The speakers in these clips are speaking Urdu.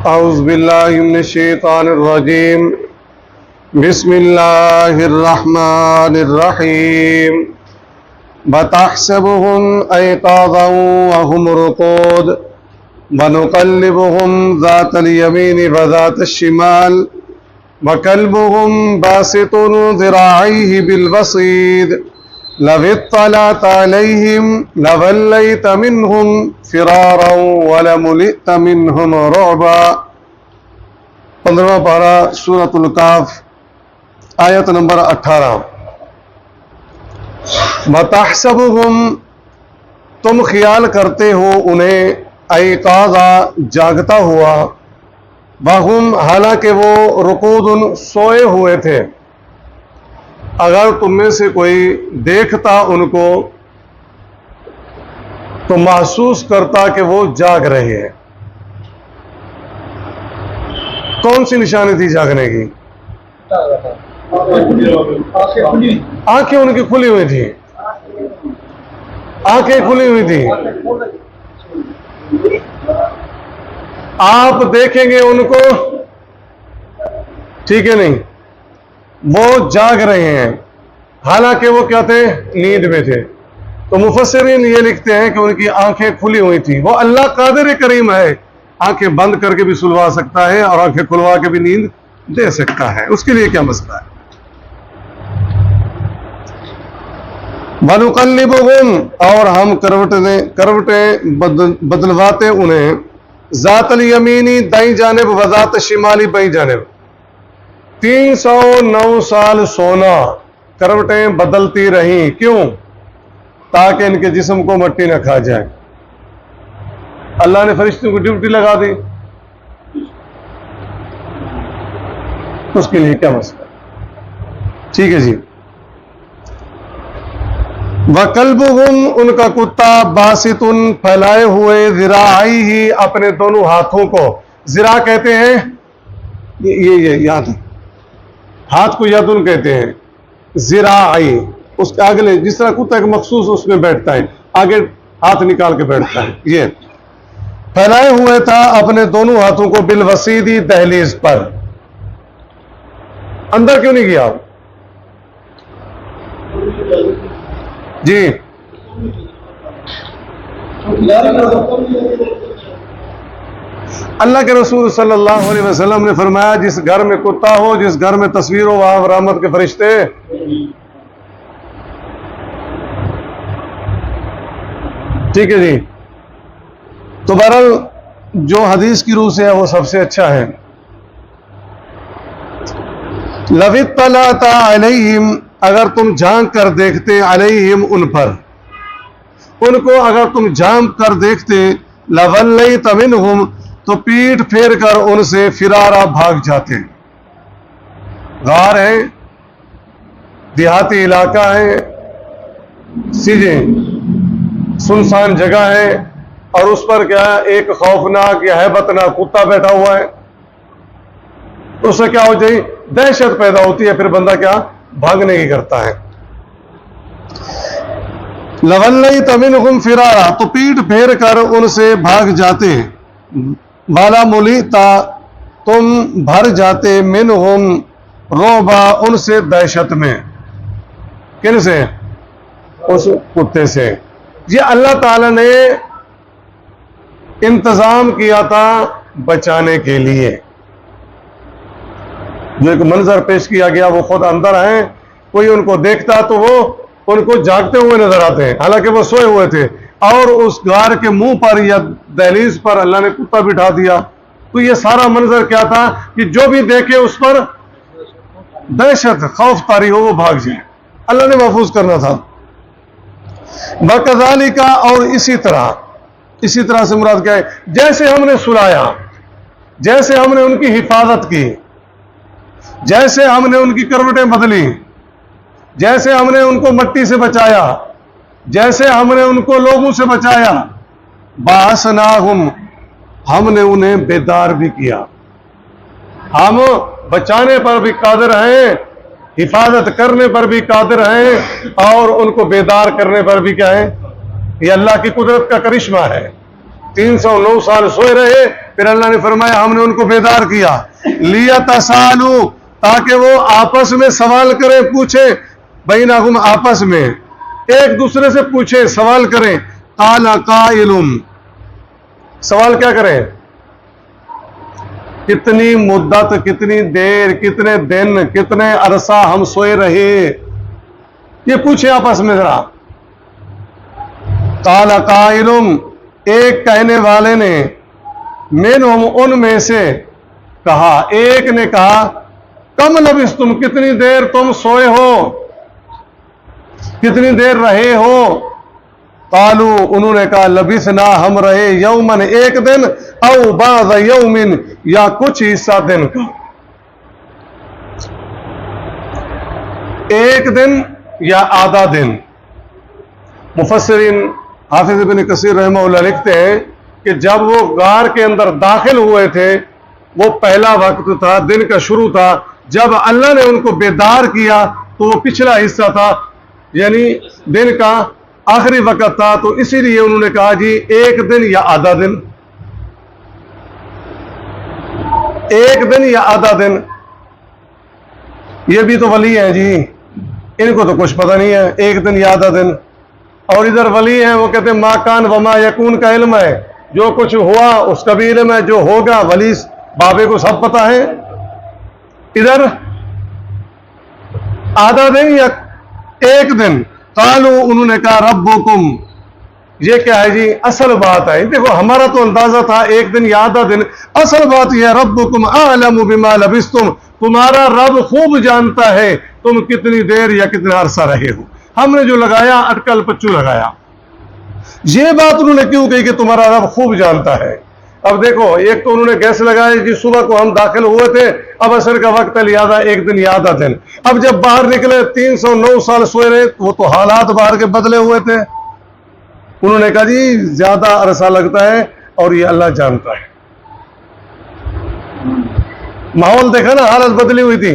اعوذ باللہ من الشیطان الرجیم بسم اللہ الرحمن الرحیم وتحسبهم ایقاظا وهم رقود ونقلبهم ذات اليمين وذات الشمال وكلبهم باسط ذراعيه بالوصيد لو اطلعت عليهم لوليت منهم فرارا ولملئت منهم رعبا۔ 15واں پارہ سورۃ الکہف آیت نمبر 18۔ وتحسبهم، تم خیال کرتے ہو انہیں، ایقاظا، جاگتا ہوا، وہم، حالانکہ وہ رقود، سوئے ہوئے تھے۔ اگر تم میں سے کوئی دیکھتا ان کو تو محسوس کرتا کہ وہ جاگ رہے ہیں۔ کون سی نشانی تھی جاگنے کی؟ آنکھیں ان کی کھلی ہوئی تھی، آنکھیں کھلی ہوئی تھی۔ آپ دیکھیں گے ان کو، ٹھیک ہے نہیں، وہ جاگ رہے ہیں، حالانکہ وہ کیا تھے؟ نیند میں تھے۔ تو مفسرین یہ لکھتے ہیں کہ ان کی آنکھیں کھلی ہوئی تھی۔ وہ اللہ قادر کریم ہے، آنکھیں بند کر کے بھی سلوا سکتا ہے اور آنکھیں کھلوا کے بھی نیند دے سکتا ہے، اس کے لیے کیا مسئلہ ہے؟ وَنُقَلِّبُهُمْ، اور ہم کروٹیں بدلواتے انہیں، ذات الیمینی، دائیں جانب، وذات الشمالی، بائیں جانب۔ 309 سال سونا کروٹیں بدلتی رہیں، کیوں؟ تاکہ ان کے جسم کو مٹی نہ کھا جائے۔ اللہ نے فرشتوں کو ڈیوٹی لگا دی، اس کے لیے کیا مسئلہ؟ ٹھیک ہے جی۔ وَكَلْبُهُمْ، ان کا کتا، باسط، پھیلائے ہوئے، ذراعیہ، اپنے دونوں ہاتھوں کو، ذراع کہتے ہیں، یہ یاد، ہاتھ کو یدن کہتے ہیں، ذراعی، اس کے آگے، جس طرح کتا ایک مخصوص اس میں بیٹھتا ہے، آگے ہاتھ نکال کے بیٹھتا ہے، یہ پھیلائے ہوئے تھا اپنے دونوں ہاتھوں کو، بالوسیدی، دہلیز پر۔ اندر کیوں نہیں گیا؟ جی، اللہ کے رسول صلی اللہ علیہ وسلم نے فرمایا، جس گھر میں کتا ہو، جس گھر میں تصویر ہو، وہاں رحمت کے فرشتے۔ ٹھیک ہے جی۔ تو بہرحال جو حدیث کی روح سے ہے وہ سب سے اچھا ہے۔ لَوِ اطَّلَعْتَ عَلَيْهِمْ، اگر تم جھانک کر دیکھتے، علیہم، ان پر، ان کو اگر تم جھانک کر دیکھتے، لَوَلَّيْتَ مِنْهُمْ، تو پیٹ پھیر کر ان سے فرارا، بھاگ جاتے۔ غار ہے، دیہاتی علاقہ ہے، سیدھے سنسان جگہ ہے، اور اس پر کیا ہے؟ ایک خوفناک یا ہیبتناک کتا بیٹھا ہوا ہے، اس سے کیا ہو جائے؟ دہشت پیدا ہوتی ہے، پھر بندہ کیا؟ بھاگنے کی کرتا ہے۔ لَوَلَّيْتَ مِنْهُمْ فِرَارًا، تو پیٹ پھیر کر ان سے بھاگ جاتے۔ وَلَمُلِئْتَ، تم بھر جاتے، مِنْهُمْ رُعْبًا، ان سے دہشت میں۔ کن سے؟ اس کتے سے۔ یہ اللہ تعالی نے انتظام کیا تھا بچانے کے لیے۔ جو ایک منظر پیش کیا گیا، وہ خود اندر ہیں، کوئی ان کو دیکھتا تو وہ ان کو جاگتے ہوئے نظر آتے ہیں، حالانکہ وہ سوئے ہوئے تھے، اور اس غار کے منہ پر یا دہلیز پر اللہ نے کتا بٹھا دیا۔ تو یہ سارا منظر کیا تھا کہ جو بھی دیکھے اس پر دہشت، خوف طاری ہو، وہ بھاگ جائے۔ اللہ نے محفوظ کرنا تھا۔ وَكَذَلِكَ، اور اسی طرح سے مراد کیا ہے؟ جیسے ہم نے سلایا، جیسے ہم نے ان کی حفاظت کی، جیسے ہم نے ان کی کروٹیں بدلی، جیسے ہم نے ان کو مٹی سے بچایا، جیسے ہم نے ان کو لوگوں سے بچایا، بَعَثْنَاهُمْ، ہم نے انہیں بیدار بھی کیا۔ ہم بچانے پر بھی قادر ہیں، حفاظت کرنے پر بھی قادر ہیں، اور ان کو بیدار کرنے پر بھی کیا ہے؟ یہ اللہ کی قدرت کا کرشمہ ہے۔ 309 سال سوئے رہے، پھر اللہ نے فرمایا ہم نے ان کو بیدار کیا لیتسالوا تاکہ وہ آپس میں سوال کریں پوچھیں بینہم آپس میں ایک دوسرے سے پوچھیں سوال کریں قال قائل سوال کیا کریں کتنی مدت کتنی دیر کتنے دن کتنے عرصہ ہم سوئے رہے یہ پوچھیں آپس میں ذرا قال قائل ایک کہنے والے نے منہم ان میں سے کہا ایک نے کہا کم لبثتم کتنی دیر تم سوئے ہو کتنی دیر رہے ہو قالو انہوں نے کہا لبثنا ہم رہے یومن ایک دن او بعض یومن یا کچھ حصہ دن کا ایک دن یا آدھا دن مفسرین حافظ ابن کثیر رحمہ اللہ لکھتے ہیں کہ جب وہ غار کے اندر داخل ہوئے تھے وہ پہلا وقت تھا دن کا شروع تھا جب اللہ نے ان کو بیدار کیا تو وہ پچھلا حصہ تھا یعنی دن کا آخری وقت تھا تو اسی لیے انہوں نے کہا جی ایک دن یا آدھا دن ایک دن یا آدھا دن یہ بھی تو ولی ہیں جی ان کو تو کچھ پتہ نہیں ہے ایک دن یا آدھا دن اور ادھر ولی ہیں وہ کہتے ہیں ما کان وما یکون کا علم ہے جو کچھ ہوا اس کا بھی علم ہے جو ہوگا ولی بابے کو سب پتہ ہے ادھر آدھا دن یا ایک دن قالو انہوں نے کہا ربکم یہ کیا ہے جی اصل بات ہے دیکھو ہمارا تو اندازہ تھا ایک دن یا آدھا دن اصل بات یہ ہے ربکم اعلم بما لبثتم تمہارا رب خوب جانتا ہے تم کتنی دیر یا کتنا عرصہ رہے ہو ہم نے جو لگایا اٹکل پچو لگایا یہ بات انہوں نے کیوں کہی کہ تمہارا رب خوب جانتا ہے اب دیکھو ایک تو انہوں نے گیس لگایا جی صبح کو ہم داخل ہوئے تھے اب عصر کا وقت ہے لہذا ایک دن یا آدھا دن اب جب باہر نکلے 309 سال سوئے رہے وہ تو حالات باہر کے بدلے ہوئے تھے انہوں نے کہا جی زیادہ عرصہ لگتا ہے اور یہ اللہ جانتا ہے ماحول دیکھا نا حالت بدلی ہوئی تھی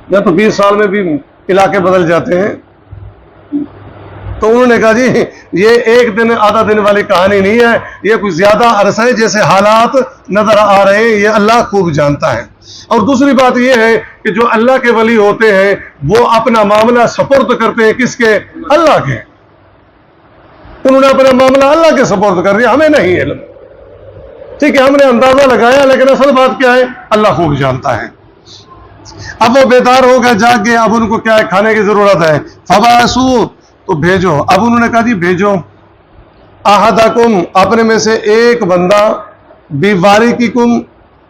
یا تو 20 سال میں بھی علاقے بدل جاتے ہیں تو انہوں نے کہا جی یہ ایک دن آدھا دن والی کہانی نہیں ہے یہ کچھ زیادہ عرصہ ہے جیسے حالات نظر آ رہے ہیں یہ اللہ خوب جانتا ہے اور دوسری بات یہ ہے کہ جو اللہ کے ولی ہوتے ہیں وہ اپنا معاملہ سپرد کرتے ہیں کس کے اللہ کے انہوں نے اپنا معاملہ اللہ کے سپرد کر دیا ہمیں نہیں علم ٹھیک ہے ہم نے اندازہ لگایا لیکن اصل بات کیا ہے اللہ خوب جانتا ہے اب وہ بیدار ہو گئے جاگ گئے اب ان کو کیا ہے کھانے کی ضرورت ہے فبعثوا تو بھیجو اب انہوں نے کہا جی بھیجو احدکم اپنے میں سے ایک بندہ بواریککم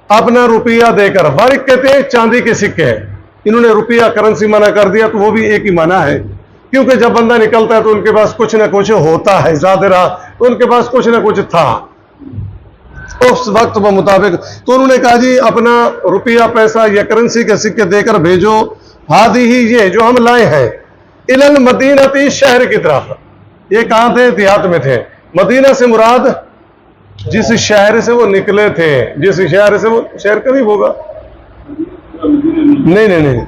اپنا روپیہ دے کر وارک کہتے ہیں چاندی کے سکے انہوں نے روپیہ کرنسی منع کر دیا تو وہ بھی ایک ہی معنی ہے کیونکہ جب بندہ نکلتا ہے تو ان کے پاس کچھ نہ کچھ ہوتا ہے ظاہرہ تو ان کے پاس کچھ نہ کچھ تھا اس وقت وہ مطابق تو انہوں نے کہا جی اپنا روپیہ پیسہ یا کرنسی کے سکے دے کر بھیجو ہادی ہی یہ جو ہم لائے ہیں الی المدینہ شہر کی طرف یہ کہاں تھے دیہات میں تھے مدینہ سے مراد جس شہر سے وہ نکلے تھے جس شہر سے وہ شہر قریب ہوگا نہیں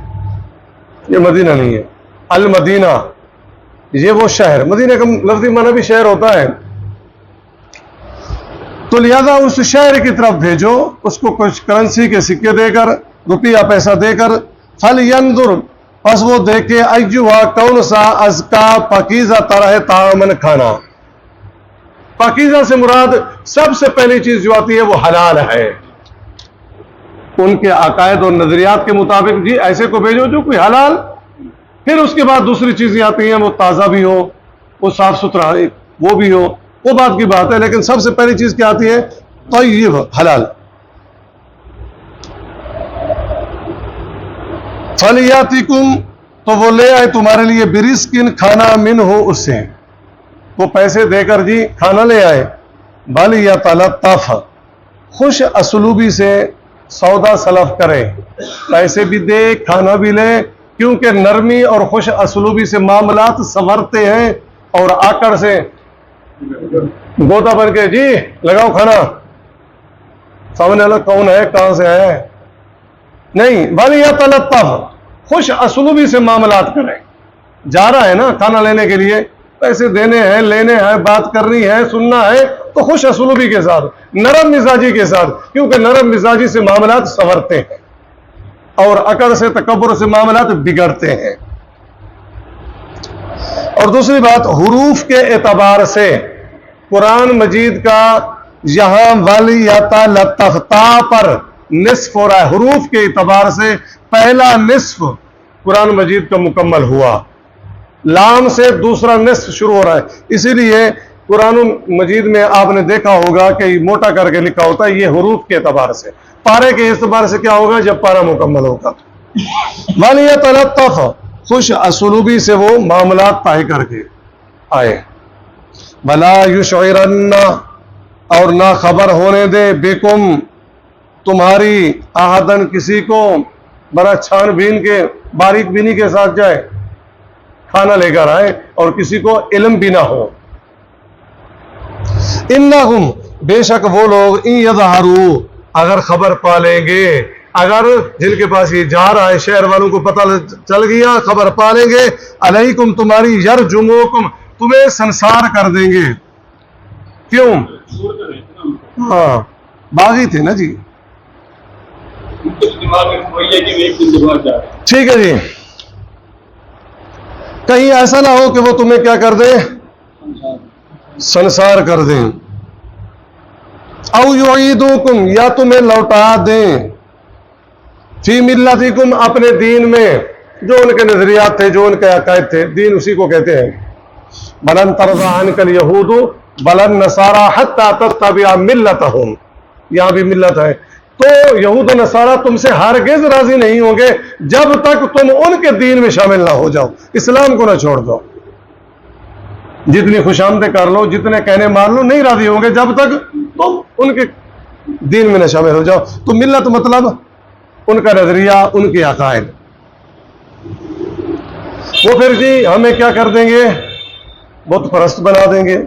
یہ مدینہ نہیں ہے المدینہ یہ وہ شہر مدینہ کا لفظی معنی بھی شہر ہوتا ہے تو لہذا اس شہر کی طرف بھیجو اس کو کچھ کرنسی کے سکے دے کر روپیہ پیسہ دے کر فَلْيَنْظُرْ پس وہ دیکھے ایجوہا کون سا ازکا پاکیزہ طرح طعامن کھانا پاکیزہ سے مراد سب سے پہلی چیز جو آتی ہے وہ حلال ہے ان کے عقائد اور نظریات کے مطابق جی ایسے کو بھیجو جو کوئی حلال پھر اس کے بعد دوسری چیزیں آتی ہیں وہ تازہ بھی ہو وہ صاف ستھرا وہ بھی ہو وہ بات کی بات ہے لیکن سب سے پہلی چیز کیا آتی ہے طیب حلال فَلْيَأْتِكُمْ تو وہ لے آئے تمہارے لیے برزقٍ کھانا منہ اس سے وہ پیسے دے کر جی کھانا لے آئے بَلْيَتَلَطَّفْ خوش اسلوبی سے سودا سلف کرے پیسے بھی دے کھانا بھی لے کیونکہ نرمی اور خوش اسلوبی سے معاملات سنورتے ہیں اور آکڑ سے گوتا بن کے جی لگاؤ کھانا سامنے والا کون ہے کہاں سے ہے نہیں بَلْيَتَلَطَّفْ خوش اسلوبی سے معاملات کریں جا رہا ہے نا کھانا لینے کے لیے پیسے دینے ہیں لینے ہیں بات کرنی ہے سننا ہے تو خوش اسلوبی کے ساتھ، نرم مزاجی کے ساتھ، کیونکہ نرم مزاجی سے معاملات سنورتے ہیں اور عقل سے تکبر سے معاملات بگڑتے ہیں۔ اور دوسری بات، حروف کے اعتبار سے قرآن مجید کا یہاں وَلْيَتَلَطَّفْ لطف تا پر نصف ہو رہا ہے، حروف کے اعتبار سے پہلا نصف قرآن مجید کا مکمل ہوا، لام سے دوسرا نصف شروع ہو رہا ہے۔ اسی لیے قرآن مجید میں آپ نے دیکھا ہوگا کہ موٹا کر کے لکھا ہوتا ہے، یہ حروف کے اعتبار سے۔ پارے کے اعتبار سے کیا ہوگا؟ جب پارا مکمل ہوگا۔ وَلْيَتَلَطَّفْ خوش اسلوبی سے وہ معاملات طے کر کے آئے۔ وَلَا يُشْعِرَنَّ اور نہ خبر ہونے دے بِكُمْ تمہاری احدن کسی کو، بڑا چھان بین کے باریک بینی کے ساتھ جائے، کھانا لے کر آئے اور کسی کو علم بھی نہ ہو۔ انہم بے شک وہ لوگ ان یظہروا اگر خبر پا لیں گے، اگر جن کے پاس یہ جا رہا ہے شہر والوں کو پتہ چل گیا، خبر پا لیں گے، علیکم تمہاری، یرجموکم تمہیں سنسار کر دیں گے۔ کیوں؟ ہاں باغی تھے نا جی، ٹھیک ہے جی، کہیں ایسا نہ ہو کہ وہ تمہیں کیا کر دیں؟ سنسار کر دیں۔ او یعیدوکم یا تمہیں لوٹا دیں، فی ملتکم اپنے دین میں، جو ان کے نظریات تھے، جو ان کے عقائد تھے، دین اسی کو کہتے ہیں۔ بلن ترضی عنک الیہود بلن نصارى حتی تتبع ملتہم، یہاں بھی ملت ہے، تو یہود و نصارہ تم سے ہرگز راضی نہیں ہوں گے جب تک تم ان کے دین میں شامل نہ ہو جاؤ، اسلام کو نہ چھوڑ دو، جتنی خوش آمدیں کر لو، جتنے کہنے مان لو، نہیں راضی ہوں گے جب تک تم ان کے دین میں نہ شامل ہو جاؤ۔ تو ملت مطلب ان کا نظریہ، ان کے عقائد۔ وہ پھر جی ہمیں کیا کر دیں گے؟ بت پرست بنا دیں گے۔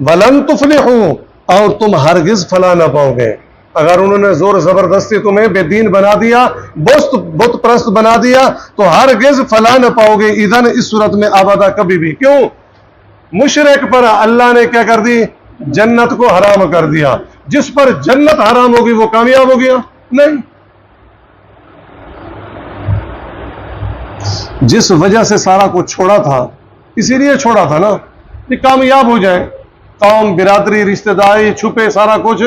وَلَن تُفْلِحُوا اور تم ہرگز فلاح نہ پاؤ گے، اگر انہوں نے زور زبردستی تمہیں بے دین بنا دیا، بت پرست بنا دیا، تو ہرگز فلاح نہ پاؤ گے اذن اس صورت میں ابدا کبھی بھی۔ کیوں؟ مشرک پر اللہ نے کیا کر دی؟ جنت کو حرام کر دیا۔ جس پر جنت حرام ہوگی وہ کامیاب ہو گیا؟ نہیں۔ جس وجہ سے سارا کچھ چھوڑا تھا، اسی لیے چھوڑا تھا نا کہ کامیاب ہو جائیں، قوم، برادری، رشتہ داری، چھپے سارا کچھ۔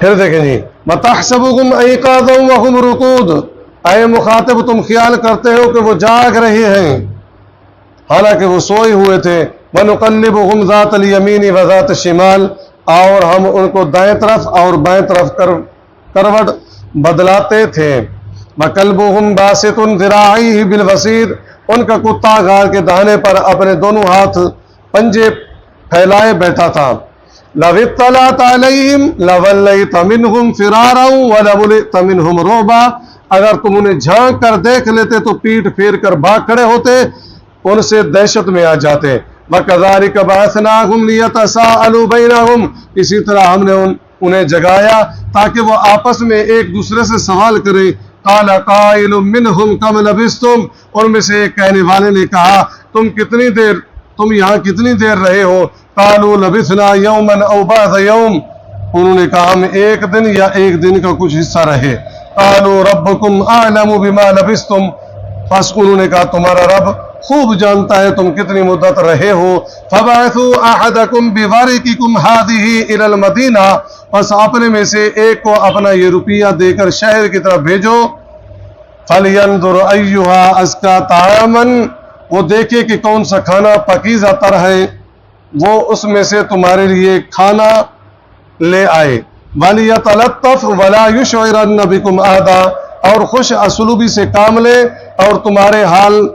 پھر دیکھیں جی، وَتَحْسَبُهُمْ أَيْقَاظًا وَهُمْ رُقُودٌ اے مخاطب تم خیال کرتے ہو کہ وہ جاگ رہے ہیں حالانکہ وہ سوئے ہوئے تھے۔ وَنُقَلِّبُهُمْ ذَاتَ الْيَمِينِ وَذَاتَ الشِّمَالِ اور ہم ان کو دائیں طرف اور بائیں طرف کروٹ بدلاتے تھے۔ وَكَلْبُهُمْ بَاسِطٌ ذِرَاعَيْهِ بِالْوَسِيدِ ان کا کتا گھاڑ کے دہنے پر اپنے دونوں ہاتھ پنجے پھیلائے بیٹھا تھا۔ لَوِ اطَّلَعْتَ عَلَيْهِمْ لَوَلَّيْتَ مِنْهُمْ فِرَارًا وَلَمُلِئْتَ مِنْهُمْ رُعْبًا اگر تم انہیں جھانک کر دیکھ لیتے تو پیٹ پھیر کر بھاگ کھڑے ہوتے، ان سے دہشت میں آ جاتے۔ وَكَذَلِكَ بَعَثْنَاهُمْ لِيَتَسَاءَلُوا بَيْنَهُمْ اسی طرح ہم نے انہیں جگایا تاکہ وہ آپس میں ایک دوسرے سے سوال کریں۔ قَالَ قَائِلٌ مِّنْهُمْ كَمْ لَبِثْتُمْ ان میں سے ایک کہنے والے نے کہا تم یہاں کتنی دیر رہے ہو؟ قَالُوا لَبِثْنَا يَوْمًا أَوْ بَعْضَ يَوْمٍ انہوں نے کہا ہم ایک دن یا ایک دن کا کچھ حصہ رہے۔ قَالُوا رَبُّكُمْ أَعْلَمُ بِمَا لَبِثْتُمْ پس انہوں نے کہا تمہارا رب خوب جانتا ہے تم کتنی مدت رہے ہو۔ فَبَعِثُوا أَحَدَكُمْ بِوَرِقِكُمْ هَٰذِهِ إِلَى الْمَدِينَةِ پس اپنے میں سے ایک کو اپنا یہ روپیہ دے کر شہر کی طرف بھیجو۔ فَلْيَنْظُرْ أَيُّهَا أَزْكَىٰ طَعَامًا وہ دیکھے کہ کون سا کھانا پاکیزہ تر ہے، وہ اس میں سے تمہارے لیے کھانا لے آئے۔ وَلْيَتَلَطَّفْ وَلَا يُشْعِرَنَّ بِكُمْ أَحَدًا اور خوش اسلوبی سے کام لے اور تمہارے حال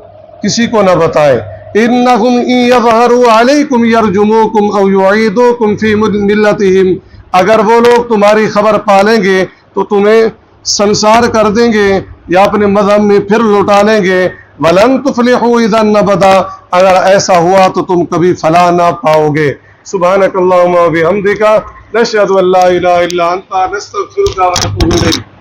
کسی کو نہ بتائے۔ إِنَّهُمْ إِن يَظْهَرُوا عَلَيْكُمْ يَرْجُمُوكُمْ أَوْ يُعِيدُوكُمْ فِي مِلَّتِهِمْ اگر وہ لوگ تمہاری خبر پالیں گے تو تمہیں سنسار کر دیں گے یا اپنے مذہب میں پھر لوٹا لیں گے۔ وَلَن تُفْلِحُوا إِذًا أَبَدًا اگر ایسا ہوا تو تم کبھی فلاح نہ پاؤ گے۔ سبحانک اللہم و بحمدک نشہد ان لا الہ الا انت نستغفرک و نتوب الیک۔